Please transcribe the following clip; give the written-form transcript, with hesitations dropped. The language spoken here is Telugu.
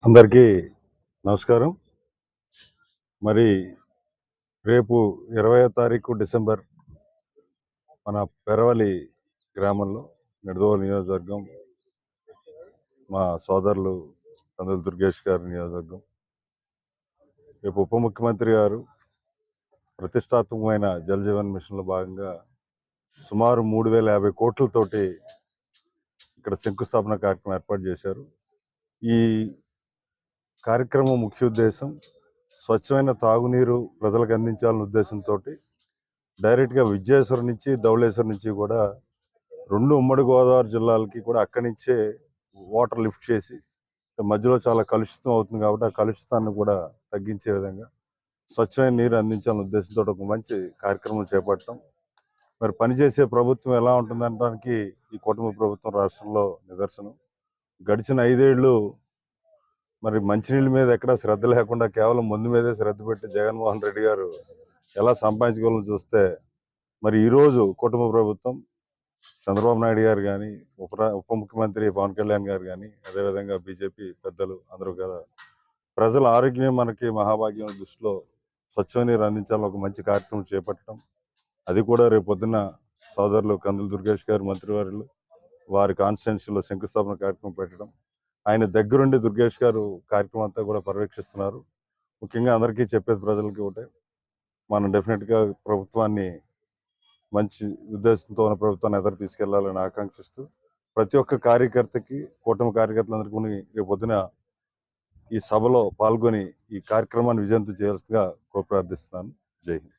అందరికీ నమస్కారం. మరి రేపు 20వ తారీఖు డిసెంబర్ మన పెరవలి గ్రామంలో నిడదవోలు నియోజకవర్గం మా సోదరులు కందుల దుర్గేష్ గారి నియోజకవర్గం. రేపు ఉప ముఖ్యమంత్రి గారు ప్రతిష్టాత్మకమైన జల్ జీవన్ మిషన్లో భాగంగా సుమారు 3,050 కోట్లతోటి ఇక్కడ శంకుస్థాపన కార్యక్రమం ఏర్పాటు చేశారు. ఈ కార్యక్రమం ముఖ్య ఉద్దేశం స్వచ్ఛమైన తాగునీరు ప్రజలకు అందించాలనే ఉద్దేశంతో డైరెక్ట్గా విద్యాశ్వరం నుంచి ధవళేశ్వరం నుంచి కూడా 2 ఉమ్మడి గోదావరి జిల్లాలకి కూడా అక్కడి నుంచే వాటర్ లిఫ్ట్ చేసి మధ్యలో చాలా కలుషితం అవుతుంది కాబట్టి ఆ కలుషితాన్ని కూడా తగ్గించే విధంగా స్వచ్ఛమైన నీరు అందించాలనే ఉద్దేశంతో ఒక మంచి కార్యక్రమం చేపట్టడం. మరి పనిచేసే ప్రభుత్వం ఎలా ఉంటుందనడానికి ఈ కుటుంబ ప్రభుత్వం రాష్ట్రంలో నిదర్శనం. గడిచిన 5 ఏళ్ళు మరి మంచినీళ్ళ మీద ఎక్కడా శ్రద్ధ లేకుండా కేవలం మందు మీదే శ్రద్ధ పెట్టి జగన్మోహన్ రెడ్డి గారు ఎలా సంపాదించుకోవాలని చూస్తే మరి ఈరోజు కుటుంబ ప్రభుత్వం చంద్రబాబు నాయుడు గారు కానీ ఉప ముఖ్యమంత్రి పవన్ కళ్యాణ్ గారు కానీ అదేవిధంగా బీజేపీ పెద్దలు అందరూ కదా ప్రజల ఆరోగ్యం మనకి మహాభాగ్యం దృష్టిలో స్వచ్ఛమైన నీరు అందించాలని ఒక మంచి కార్యక్రమం చేపట్టడం. అది కూడా రేపు పొద్దున్న సోదరులు కందుల దుర్గేష్ గారు మంత్రివర్యులు వారి కాన్స్టిట్యున్సీలో శంకుస్థాపన కార్యక్రమం పెట్టడం. ఆయన దగ్గరుండి దుర్గేష్ గారు కార్యక్రమం అంతా కూడా పర్యవేక్షిస్తున్నారు. ముఖ్యంగా అందరికీ చెప్పేది ప్రజలకి ఒకటే, మనం డెఫినెట్గా ప్రభుత్వాన్ని మంచి ఉద్దేశంతో ఉన్న ప్రభుత్వాన్ని ఎదురు తీసుకెళ్లాలని ఆకాంక్షిస్తూ ప్రతి ఒక్క కార్యకర్తకి కూటమి కార్యకర్తలందరికీ రేపు పొద్దున ఈ సభలో పాల్గొని ఈ కార్యక్రమాన్ని విజయవంతం చేయాల్సిందిగా ప్రార్థిస్తున్నాను. జై హింద్.